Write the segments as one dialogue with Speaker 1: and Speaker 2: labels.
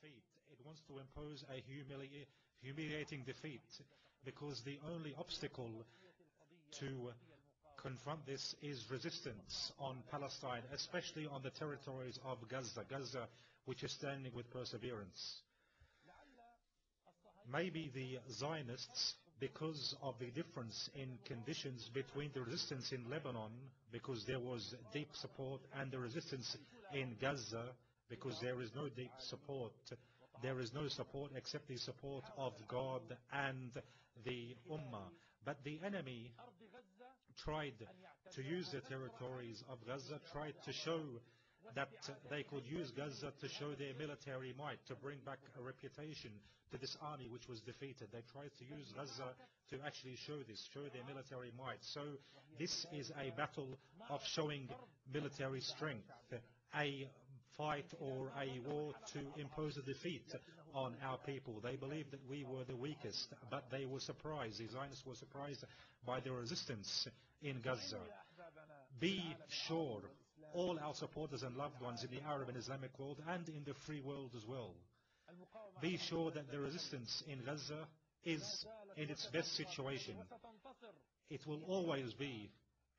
Speaker 1: defeat. It wants to impose a humiliating defeat, because the only obstacle to confront this is resistance on Palestine, especially on the territories of Gaza, which is standing with perseverance. Maybe the Zionists, because of the difference in conditions between the resistance in Lebanon, because there was deep support, and the resistance in Gaza, because there is no deep support. There is no support except the support of God and the Ummah. But the enemy tried to use the territories of Gaza, tried to show that they could use Gaza to show their military might, to bring back a reputation to this army which was defeated. They tried to use Gaza to actually show their military might. So this is a battle of showing military strength, a fight or a war to impose a defeat on our people. They believed that we were the weakest, but they were surprised. The Zionists were surprised by the resistance in Gaza. Be sure, all our supporters and loved ones in the Arab and Islamic world and in the free world as well, be sure that the resistance in Gaza is in its best situation. It will always be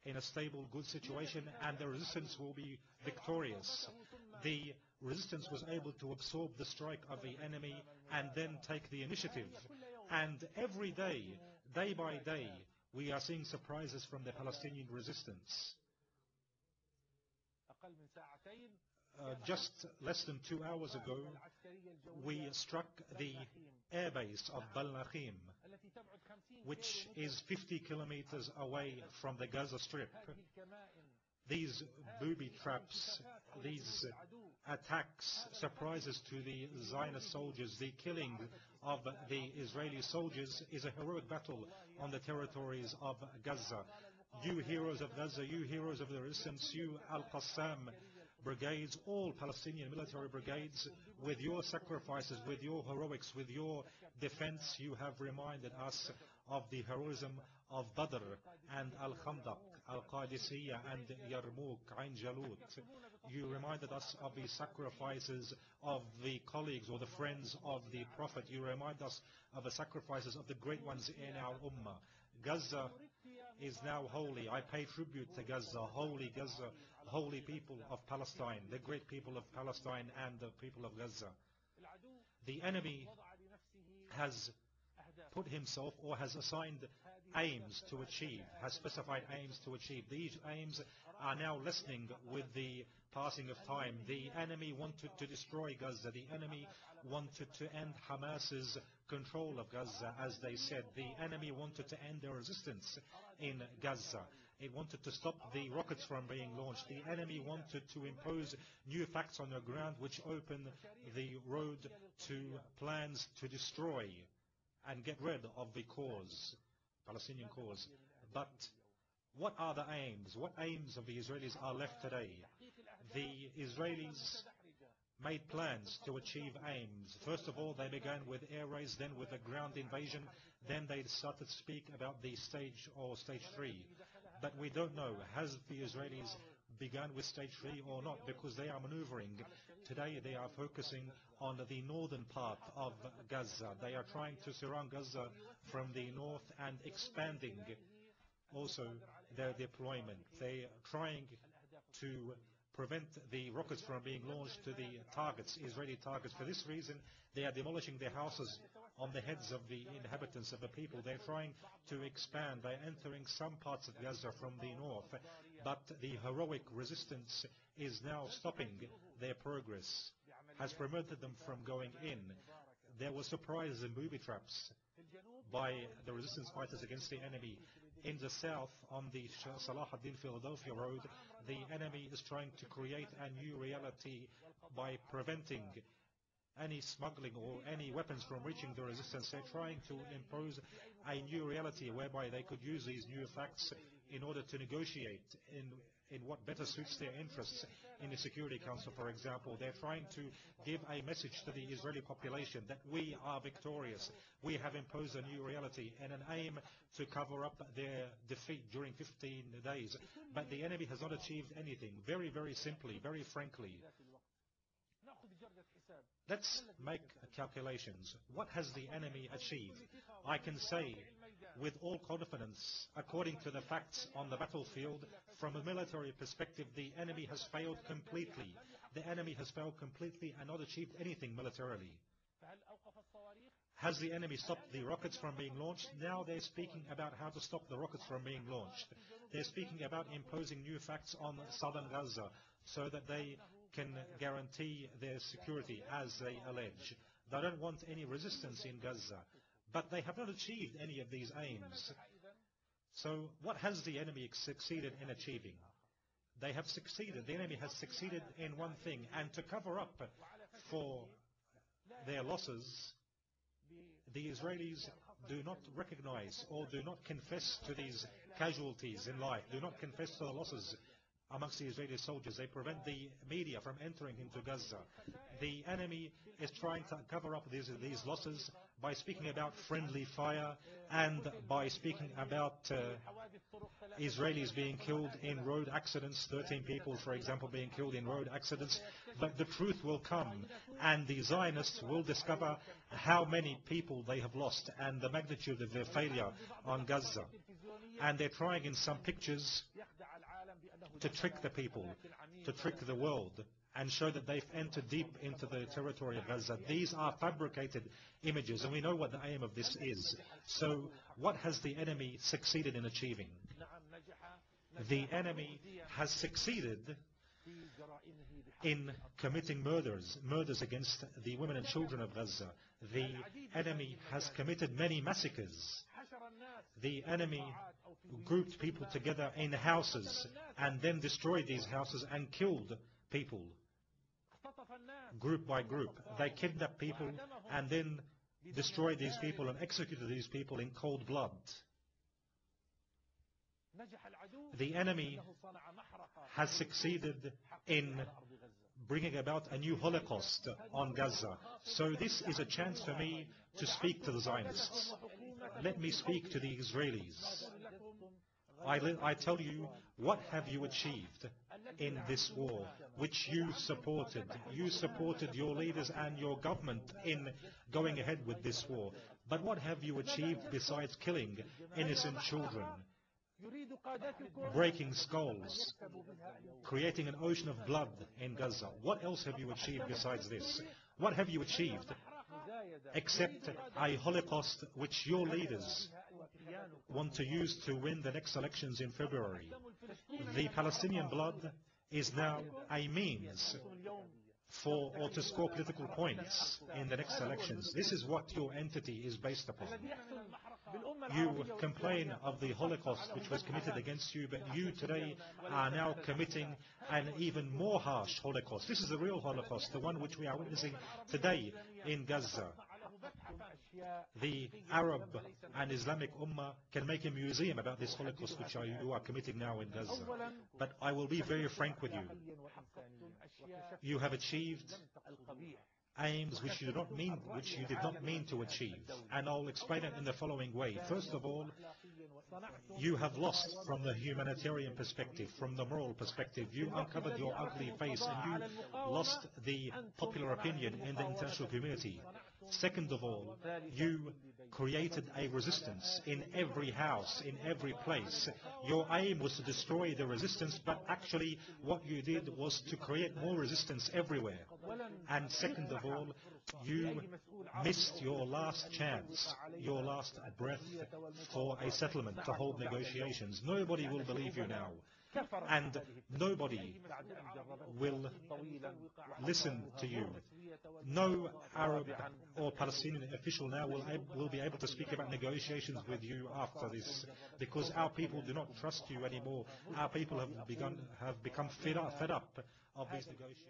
Speaker 1: in a stable, good situation, and the resistance will be victorious. The resistance was able to absorb the strike of the enemy and then take the initiative. And every day, day by day, we are seeing surprises from the Palestinian resistance. Just less than 2 hours ago, we struck the airbase of Balnachim, which is 50 kilometers away from the Gaza Strip. These booby traps, these attacks, surprises to the Zionist soldiers, the killing of the Israeli soldiers is a heroic battle on the territories of Gaza. You heroes of Gaza, you heroes of the resistance, you Al-Qassam brigades, all Palestinian military brigades, with your sacrifices, with your heroics, with your defense, you have reminded us of the heroism of Badr and Al-Khandaq, Al-Qadisiyah and Yarmouk, Ain Jalut. You reminded us of the sacrifices of the colleagues or the friends of the Prophet. You remind us of the sacrifices of the great ones in our Ummah. Gaza is now holy. I pay tribute to Gaza, holy people of Palestine, the great people of Palestine and the people of Gaza. The enemy has put himself or has assigned aims to achieve, has specified aims to achieve. These aims are now lessening with the passing of time. The enemy wanted to destroy Gaza. The enemy wanted to end Hamas's control of Gaza, as they said. The enemy wanted to end the resistance in Gaza. It wanted to stop the rockets from being launched. The enemy wanted to impose new facts on the ground which open the road to plans to destroy and get rid of the cause, Palestinian cause. But what are the aims? What aims of the Israelis are left today? The Israelis made plans to achieve aims. First of all, they began with air raids, then with a ground invasion, then they started to speak about the stage 3. But we don't know, has the Israelis begun with stage 3 or not, because they are maneuvering. Today they are focusing on the northern part of Gaza. They are trying to surround Gaza from the north and expanding also their deployment. They are trying to prevent the rockets from being launched to the targets, Israeli targets. For this reason, they are demolishing their houses on the heads of the inhabitants, of the people. They're trying to expand. They're entering some parts of Gaza from the north, but the heroic resistance is now stopping their progress, has prevented them from going in. There were surprises and booby traps by the resistance fighters against the enemy. In the south, on the Salah ad-Din Philadelphia road, the enemy is trying to create a new reality by preventing any smuggling or any weapons from reaching the resistance. They're trying to impose a new reality whereby they could use these new facts in order to negotiate in what better suits their interests in the Security Council, for example. They're trying to give a message to the Israeli population that we are victorious. We have imposed a new reality in an aim to cover up their defeat during 15 days. But the enemy has not achieved anything. Very, very simply, very frankly, Let's make calculations. What has the enemy achieved? I can say with all confidence, according to the facts on the battlefield, from a military perspective, the enemy has failed completely. The enemy has failed completely and not achieved anything militarily. Has the enemy stopped the rockets from being launched? Now they're speaking about how to stop the rockets from being launched. They're speaking about imposing new facts on southern Gaza so that they can guarantee their security, as they allege. They don't want any resistance in Gaza, but they have not achieved any of these aims. So what has the enemy succeeded in achieving? They have succeeded, the enemy has succeeded in one thing, and to cover up for their losses, the Israelis do not recognize or do not confess to these casualties in life, do not confess to the losses amongst the Israeli soldiers. They prevent the media from entering into Gaza. The enemy is trying to cover up these losses by speaking about friendly fire and by speaking about Israelis being killed in road accidents, 13 people, for example, being killed in road accidents. But the truth will come, and the Zionists will discover how many people they have lost and the magnitude of their failure on Gaza. And they're trying in some pictures to trick the people, to trick the world, and show that they've entered deep into the territory of Gaza. These are fabricated images, and we know what the aim of this is. So what has the enemy succeeded in achieving? The enemy has succeeded in committing murders against the women and children of Gaza. The enemy has committed many massacres. The enemy grouped people together in houses and then destroyed these houses and killed people, group by group. They kidnapped people and then destroyed these people and executed these people in cold blood. The enemy has succeeded in bringing about a new Holocaust on Gaza. So this is a chance for me to speak to the Zionists. Let me speak to the Israelis. I tell you, what have you achieved in this war, which you supported? You supported your leaders and your government in going ahead with this war. But what have you achieved besides killing innocent children, breaking skulls, creating an ocean of blood in Gaza? What else have you achieved besides this? What have you achieved except a Holocaust which your leaders want to use to win the next elections in February? The Palestinian blood is now a means for or to score political points in the next elections. This is what your entity is based upon. You complain of the Holocaust which was committed against you, but you today are now committing an even more harsh Holocaust. This is the real Holocaust, the one which we are witnessing today in Gaza. The Arab and Islamic Ummah can make a museum about this Holocaust which you are committing now in Gaza. But I will be very frank with you. You have achieved aims which you did not mean to achieve. And I'll explain it in the following way. First of all, you have lost from the humanitarian perspective, from the moral perspective. You uncovered your ugly face and you lost the popular opinion in the international community. Second of all, you created a resistance in every house, in every place. Your aim was to destroy the resistance, but actually what you did was to create more resistance everywhere. And second of all, you missed your last chance, your last breath for a settlement, to hold negotiations. Nobody will believe you now. And nobody will listen to you. No Arab or Palestinian official now will be able to speak about negotiations with you after this, because our people do not trust you anymore. Our people have become fed up of these negotiations.